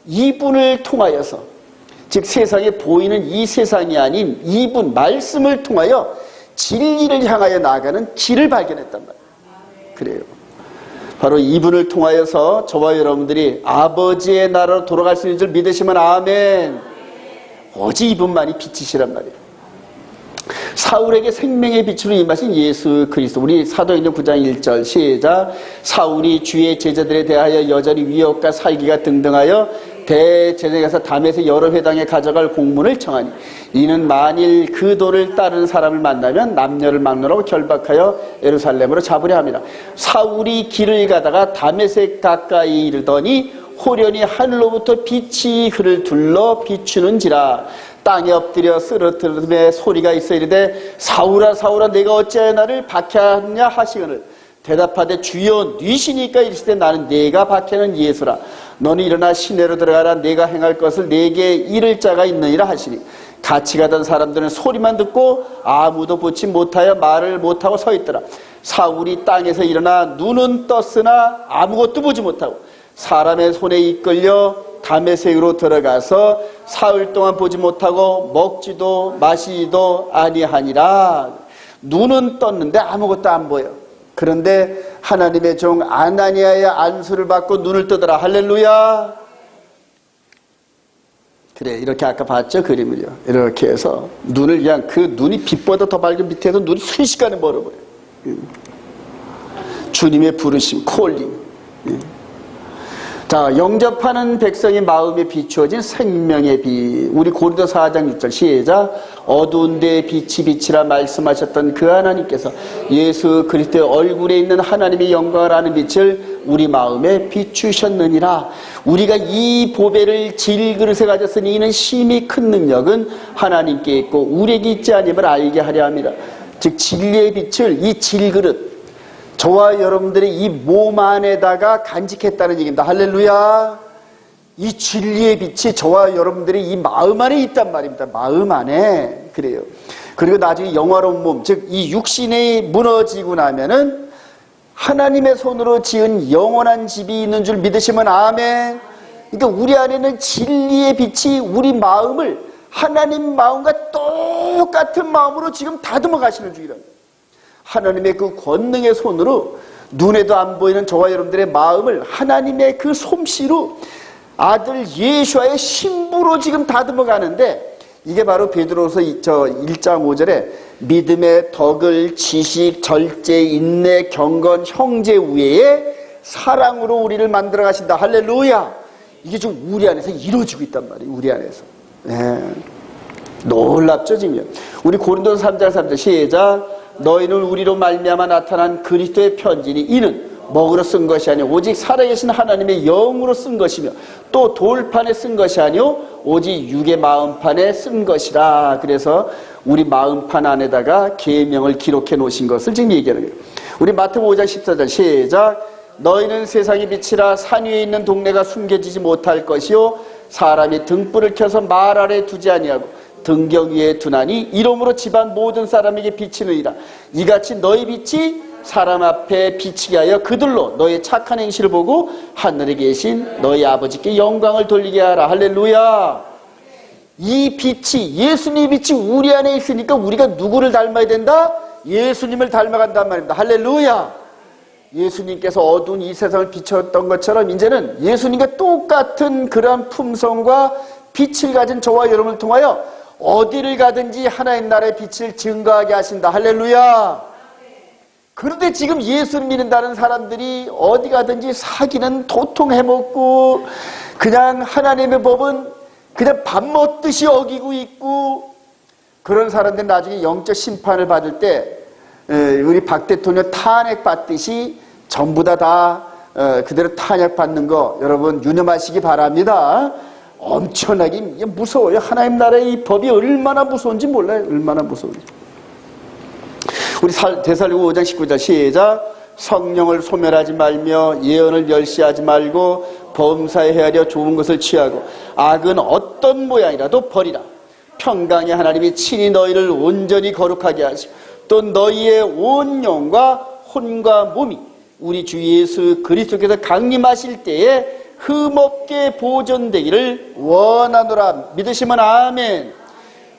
이분을 통하여서, 즉 세상에 보이는 이 세상이 아닌 이분 말씀을 통하여 진리를 향하여 나아가는 길을 발견했단 말이에요. 그래요. 바로 이분을 통하여서 저와 여러분들이 아버지의 나라로 돌아갈 수 있는 줄 믿으시면 아멘. 오직 이분만이 빛이시란 말이에요. 사울에게 생명의 빛으로 임하신 예수 그리스도. 우리 사도행전 9장 1절 시작. 사울이 주의 제자들에 대하여 여전히 위협과 살기가 등등하여 대제사장에서 담에서 여러 회당에 가져갈 공문을 청하니 이는 만일 그 도를 따르는 사람을 만나면 남녀를 막론하고 결박하여 예루살렘으로 잡으려 합니다. 사울이 길을 가다가 담에색 가까이 이르더니 호련히 하늘로부터 빛이 그를 둘러 비추는지라. 땅에 엎드려 쓰러뜨림의 소리가 있어 이르되 사울아 사울아 내가 어찌하여 나를 박해하느냐 하시거늘 대답하되 주여 니시니까 이르시되 나는 내가 박해는 예수라. 너는 일어나 시내로 들어가라. 내가 행할 것을 내게 이를 자가 있느니라 하시니 같이 가던 사람들은 소리만 듣고 아무도 보지 못하여 말을 못하고 서 있더라. 사울이 땅에서 일어나 눈은 떴으나 아무것도 보지 못하고 사람의 손에 이끌려 다메섹으로 들어가서 사흘 동안 보지 못하고 먹지도 마시지도 아니하니라. 눈은 떴는데 아무것도 안 보여. 그런데 하나님의 종 아나니아의 안수를 받고 눈을 뜨더라. 할렐루야. 그래, 이렇게 아까 봤죠, 그림을요. 이렇게 해서 눈을 그냥 그 눈이 빛보다 더 밝은 밑에서 눈이 순식간에 멀어버려요. 주님의 부르심, 콜링. 자, 영접하는 백성의 마음에 비추어진 생명의 빛. 우리 고린도서 4장 6절 시작. 어두운 데에 빛이 빛이라 말씀하셨던 그 하나님께서 예수 그리스도의 얼굴에 있는 하나님의 영광을 아는 빛을 우리 마음에 비추셨느니라. 우리가 이 보배를 질그릇에 가졌으니 이는 심히 큰 능력은 하나님께 있고 우리에게 있지 아님을 알게 하려 합니다. 즉 진리의 빛을 이 질그릇, 저와 여러분들의 이 몸 안에다가 간직했다는 얘기입니다. 할렐루야. 이 진리의 빛이 저와 여러분들의 이 마음 안에 있단 말입니다. 마음 안에. 그래요. 그리고 나중에 영화로운 몸, 즉 이 육신이 무너지고 나면은 하나님의 손으로 지은 영원한 집이 있는 줄 믿으시면 아멘. 그러니까 우리 안에는 진리의 빛이 우리 마음을 하나님 마음과 똑같은 마음으로 지금 다듬어 가시는 중이랍니다. 하나님의 그 권능의 손으로 눈에도 안 보이는 저와 여러분들의 마음을 하나님의 그 솜씨로 아들 예수와의 신부로 지금 다듬어 가는데, 이게 바로 베드로서 1장 5절에 믿음의 덕을 지식, 절제, 인내, 경건, 형제 우애의 사랑으로 우리를 만들어 가신다. 할렐루야. 이게 지금 우리 안에서 이루어지고 있단 말이에요. 우리 안에서. 네. 놀랍죠 지금. 우리 고린도서 3장 3절 시작. 너희는 우리로 말미암아 나타난 그리스도의 편지니 이는 먹으로 쓴 것이 아니오 오직 살아계신 하나님의 영으로 쓴 것이며 또 돌판에 쓴 것이 아니오 오직 육의 마음판에 쓴 것이라. 그래서 우리 마음판 안에다가 계명을 기록해 놓으신 것을 지금 얘기하는 거예요. 우리 마태복음 5장 14절 시작. 너희는 세상의 빛이라. 산 위에 있는 동네가 숨겨지지 못할 것이요 사람이 등불을 켜서 말 아래 두지 아니하고 등경 위에 두나니 이러므로 집안 모든 사람에게 비치느니라. 이같이 너희 빛이 사람 앞에 비치게 하여 그들로 너희 착한 행실을 보고 하늘에 계신 너희 아버지께 영광을 돌리게 하라. 할렐루야. 이 빛이, 예수님의 빛이 우리 안에 있으니까 우리가 누구를 닮아야 된다? 예수님을 닮아간단 말입니다. 할렐루야. 예수님께서 어두운 이 세상을 비췄던 것처럼 이제는 예수님과 똑같은 그러한 품성과 빛을 가진 저와 여러분을 통하여 어디를 가든지 하나님 나라의 빛을 증거하게 하신다. 할렐루야. 그런데 지금 예수를 믿는다는 사람들이 어디 가든지 사기는 도통 해먹고 그냥 하나님의 법은 그냥 밥 먹듯이 어기고 있고, 그런 사람들은 나중에 영적 심판을 받을 때 우리 박 대통령 탄핵받듯이 전부 다 그대로 탄핵받는 거 여러분 유념하시기 바랍니다. 엄청나게 무서워요. 하나님 나라의 이 법이 얼마나 무서운지 몰라요. 얼마나 무서운지. 우리 데살로니가 5장 19절 시작. 성령을 소멸하지 말며 예언을 멸시하지 말고 범사에 헤아려 좋은 것을 취하고 악은 어떤 모양이라도 버리라. 평강의 하나님이 친히 너희를 온전히 거룩하게 하시고 또 너희의 온 영과 혼과 몸이 우리 주 예수 그리스도께서 강림하실 때에 흠없게 보존되기를 원하노라. 믿으시면 아멘.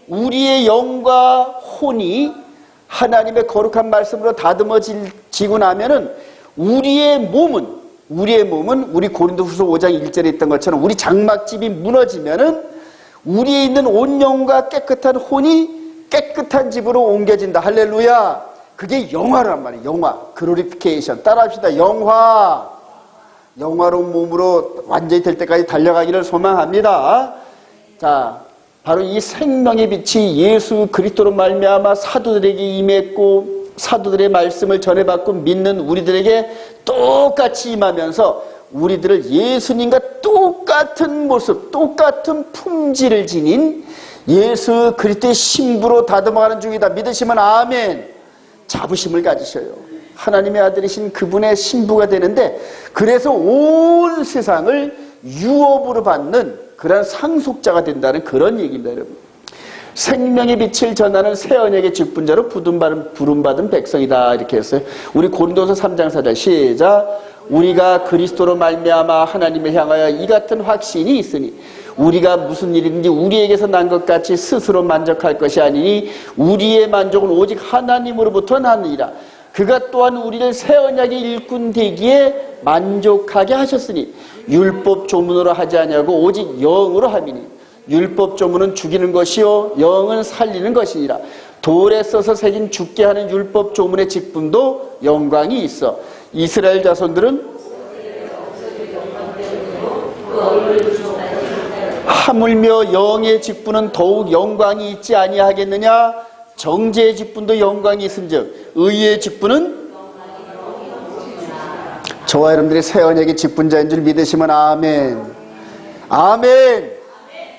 우리의 영과 혼이 하나님의 거룩한 말씀으로 다듬어지고 나면은 우리의 몸은 우리 고린도후서 5장 1절에 있던 것처럼 우리 장막집이 무너지면은 우리에 있는 온 영과 깨끗한 혼이 깨끗한 집으로 옮겨진다. 할렐루야. 그게 영화란 말이에요. 영화. 글로리피케이션. 따라합시다. 영화. 영화로운 몸으로 완전히 될 때까지 달려가기를 소망합니다. 자, 바로 이 생명의 빛이 예수 그리스도로 말미암아 사도들에게 임했고 사도들의 말씀을 전해받고 믿는 우리들에게 똑같이 임하면서 우리들을 예수님과 똑같은 모습, 똑같은 품질을 지닌 예수 그리스도의 신부로 다듬어가는 중이다. 믿으시면 아멘. 자부심을 가지셔요. 하나님의 아들이신 그분의 신부가 되는데, 그래서 온 세상을 유업으로 받는 그런 상속자가 된다는 그런 얘기입니다. 여러분, 생명의 빛을 전하는 새 언약의 직분자로 부름받은 백성이다 이렇게 했어요. 우리 고린도서 3장 4절 시작. 우리가 그리스도로 말미암아 하나님을 향하여 이 같은 확신이 있으니 우리가 무슨 일이든지 우리에게서 난 것 같이 스스로 만족할 것이 아니니 우리의 만족은 오직 하나님으로부터 나느니라. 그가 또한 우리를 새 언약의 일꾼 되기에 만족하게 하셨으니 율법 조문으로 하지 아니하고 오직 영으로 함이니 율법 조문은 죽이는 것이요 영은 살리는 것이니라. 돌에 써서 새긴 죽게 하는 율법 조문의 직분도 영광이 있어. 이스라엘 자손들은 하물며 영의 직분은 더욱 영광이 있지 아니하겠느냐. 정죄의 직분도 영광이 있은즉 의의 직분은 저와 여러분들이 새 언약의 직분자인 줄 믿으시면 아멘. 아멘.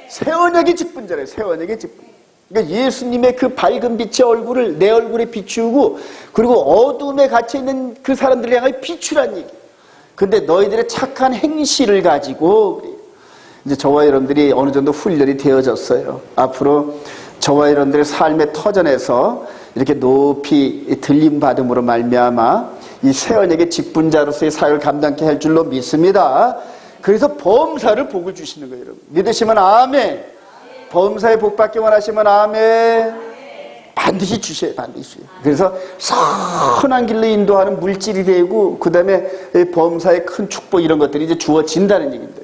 새 언약의 직분자래요. 새 언약의 직분. 그러니까 예수님의 그 밝은 빛의 얼굴을 내 얼굴에 비추고 그리고 어둠에 갇혀있는 그 사람들을 향하여 비추란 얘기. 근데 너희들의 착한 행실을 가지고 이제 저와 여러분들이 어느 정도 훈련이 되어졌어요. 앞으로 저와 여러분들의 삶의 터전에서 이렇게 높이 들림받음으로 말미암아 이 새 언약의 직분자로서의 사역을 감당케 할 줄로 믿습니다. 그래서 범사를 복을 주시는 거예요. 여러분, 믿으시면 아멘. 범사의 복 받기 원하시면 아멘. 반드시 주셔요. 반드시. 그래서 선한 길로 인도하는 물질이 되고 그 다음에 범사의 큰 축복 이런 것들이 이제 주어진다는 얘기입니다.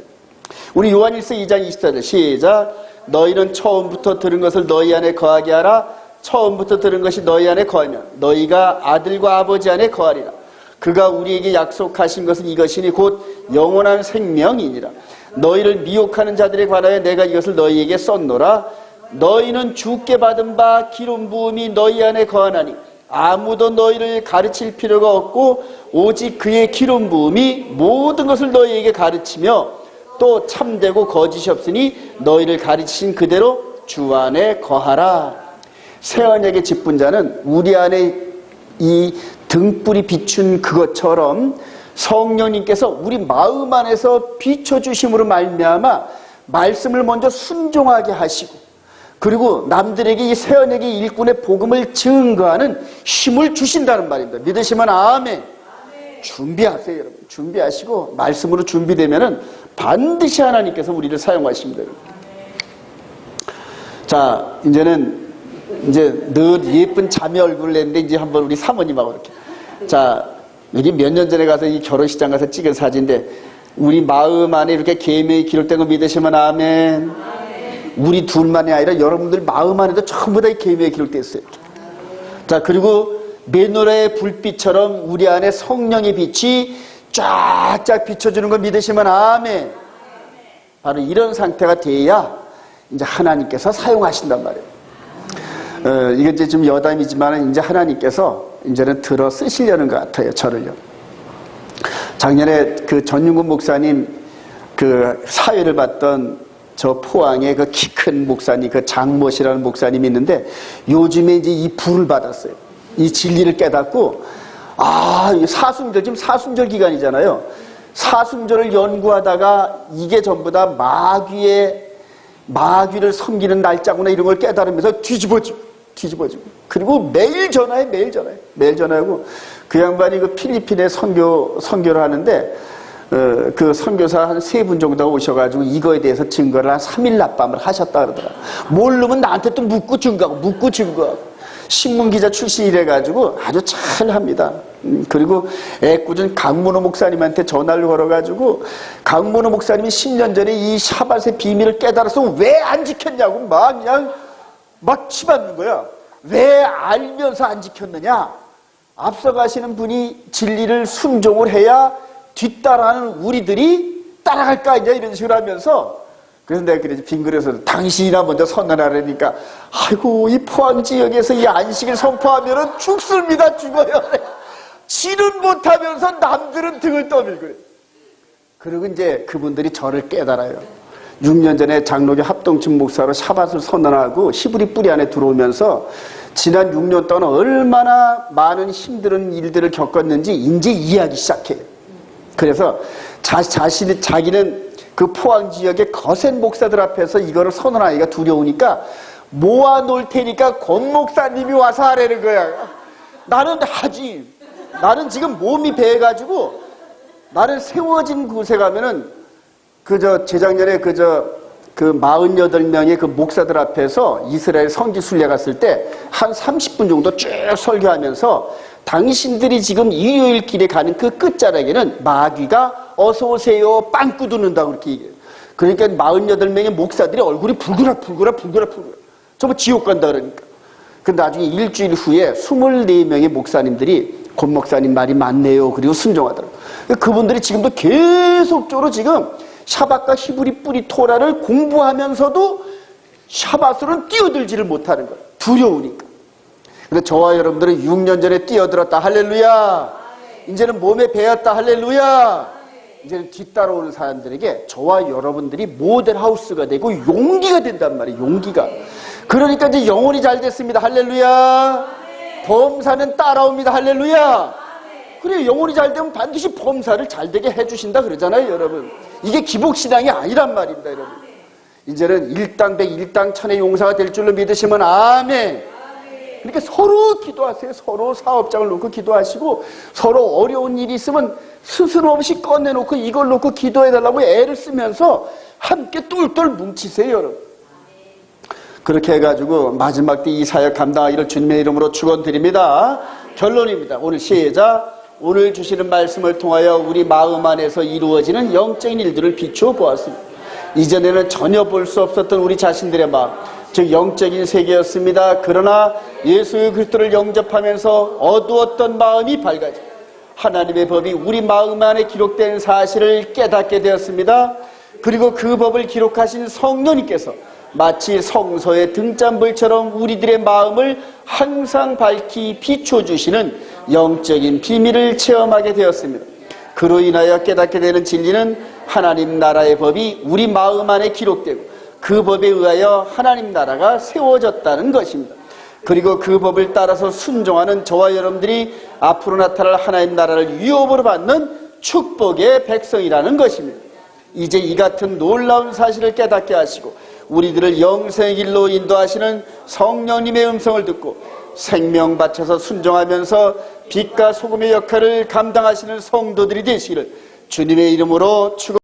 우리 요한일서 2장 24절 시작. 너희는 처음부터 들은 것을 너희 안에 거하게 하라. 처음부터 들은 것이 너희 안에 거하면 너희가 아들과 아버지 안에 거하리라. 그가 우리에게 약속하신 것은 이것이니 곧 영원한 생명이니라. 너희를 미혹하는 자들에 관하여 내가 이것을 너희에게 썼노라. 너희는 주께 받은 바 기름 부음이 너희 안에 거하나니 아무도 너희를 가르칠 필요가 없고 오직 그의 기름 부음이 모든 것을 너희에게 가르치며 또 참되고 거짓이 없으니 너희를 가르치신 그대로 주 안에 거하라. 새 언약의 직분자는 우리 안에 이 등불이 비춘 그것처럼 성령님께서 우리 마음 안에서 비춰주심으로 말미암아 말씀을 먼저 순종하게 하시고, 그리고 남들에게, 이 세언에게 일꾼의 복음을 증거하는 힘을 주신다는 말입니다. 믿으시면 아멘. 준비하세요, 여러분. 준비하시고 말씀으로 준비되면은 반드시 하나님께서 우리를 사용하십니다. 자, 이제는 늘 예쁜 자매 얼굴을 냈는데 이제 한번 우리 사모님하고 이렇게. 자, 여기 몇 년 전에 가서 이 결혼식장 가서 찍은 사진인데 우리 마음 안에 이렇게 계명이 기록된 거 믿으시면 아멘. 우리 둘만이 아니라 여러분들 마음 안에도 전부 다 이 계명이 기록되어 있어요. 자, 그리고 메노라의 불빛처럼 우리 안에 성령의 빛이 쫙쫙 비춰주는 걸 믿으시면 아멘. 바로 이런 상태가 돼야 이제 하나님께서 사용하신단 말이에요. 이게 이제 좀 여담이지만 이제 하나님께서 이제는 들어 쓰시려는 것 같아요, 저를요. 작년에 그 전윤근 목사님 그 사회를 봤던 저 포항에 그 키 큰 목사님, 그 장모시라는 목사님이 있는데 요즘에 이제 이 불을 받았어요. 이 진리를 깨닫고, 사순절, 지금 사순절 기간이잖아요. 사순절을 연구하다가 이게 전부 다 마귀를 섬기는 날짜구나 이런 걸 깨달으면서 뒤집어지고. 그리고 매일 전화하고 그 양반이 그 필리핀에 선교를 하는데 그 선교사 한 3분 정도가 오셔가지고 이거에 대해서 증거를 한 3일 낮밤을 하셨다 그러더라. 모르면 나한테 또 묻고 증거하고. 신문기자 출신이래가지고 아주 잘 합니다. 그리고 애꿎은 강문호 목사님한테 전화를 걸어가지고 강문호 목사님이 10년 전에 이 샤밧의 비밀을 깨달아서 왜 안 지켰냐고 막 치받는 거야. 왜 알면서 안 지켰느냐? 앞서가시는 분이 진리를 순종을 해야 뒤따라하는 우리들이 따라갈까 이제 이런 식으로 하면서, 그래서 내가 그래서 빙그레서 당신이나 먼저 선언하라니까, 아이고 이 포항 지역에서 이 안식일 선포하면은 죽습니다. 죽어요. 지는 못하면서 남들은 등을 떠밀고. 그리고 이제 그분들이 저를 깨달아요. 6년 전에 장로교 합동층 목사로 샤밧을 선언하고 히브리 뿌리 안에 들어오면서 지난 6년 동안 얼마나 많은 힘든 일들을 겪었는지 이제 이해하기 시작해요. 그래서 자기는 그 포항 지역의 거센 목사들 앞에서 이거를 선언하기가 두려우니까 모아놓을 테니까 권 목사님이 와서 하라는 거야. 나는 하지. 나는 지금 몸이 배해가지고 나는 세워진 곳에 가면은 재작년에 그 48명의 그 목사들 앞에서 이스라엘 성지 순례 갔을 때 한 30분 정도 쭉 설교하면서 당신들이 지금 일요일 길에 가는 그 끝자락에는 마귀가 어서 오세요 빵꾸 두는다고 그렇게 얘기해요. 그러니까 48명의 목사들이 얼굴이 불그락 저거 지옥 간다 그러니까. 근데 나중에 일주일 후에 24명의 목사님들이 권 목사님 말이 맞네요. 그리고 순종하더라고요. 그분들이 지금도 계속적으로 지금 샤밧과 히브리 뿌리 토라를 공부하면서도 샤밧으로는 뛰어들지를 못하는 거예요. 두려우니까. 근데 저와 여러분들은 6년 전에 뛰어들었다. 할렐루야. 이제는 몸에 배었다. 할렐루야. 이제는 뒤따라오는 사람들에게 저와 여러분들이 모델하우스가 되고 용기가 된단 말이에요. 용기가. 그러니까 이제 영혼이 잘 됐습니다. 할렐루야. 범사는 따라옵니다. 할렐루야. 그래, 영혼이 잘 되면 반드시 범사를 잘 되게 해주신다 그러잖아요, 여러분. 이게 기복신앙이 아니란 말입니다, 여러분. 이제는 일당백 일당천의 용사가 될 줄로 믿으시면 아멘. 그러니까 서로 기도하세요. 서로 사업장을 놓고 기도하시고, 서로 어려운 일이 있으면 스스럼 없이 꺼내놓고 이걸 놓고 기도해달라고 애를 쓰면서 함께 똘똘 뭉치세요, 여러분. 그렇게 해가지고 마지막 때 이 사역 감당하기를 주님의 이름으로 축원드립니다. 결론입니다. 오늘 시작. 오늘 주시는 말씀을 통하여 우리 마음 안에서 이루어지는 영적인 일들을 비추어 보았습니다. 이전에는 전혀 볼 수 없었던 우리 자신들의 마음, 즉 영적인 세계였습니다. 그러나 예수 그리스도를 영접하면서 어두웠던 마음이 밝아지고 하나님의 법이 우리 마음 안에 기록된 사실을 깨닫게 되었습니다. 그리고 그 법을 기록하신 성령님께서 마치 성서의 등잔불처럼 우리들의 마음을 항상 밝히 비춰주시는 영적인 비밀을 체험하게 되었습니다. 그로 인하여 깨닫게 되는 진리는 하나님 나라의 법이 우리 마음 안에 기록되고 그 법에 의하여 하나님 나라가 세워졌다는 것입니다. 그리고 그 법을 따라서 순종하는 저와 여러분들이 앞으로 나타날 하나님 나라를 유업으로 받는 축복의 백성이라는 것입니다. 이제 이 같은 놀라운 사실을 깨닫게 하시고 우리들을 영생의 길로 인도하시는 성령님의 음성을 듣고 생명 바쳐서 순종하면서 빛과 소금의 역할을 감당하시는 성도들이 되시기를 주님의 이름으로 축원합니다.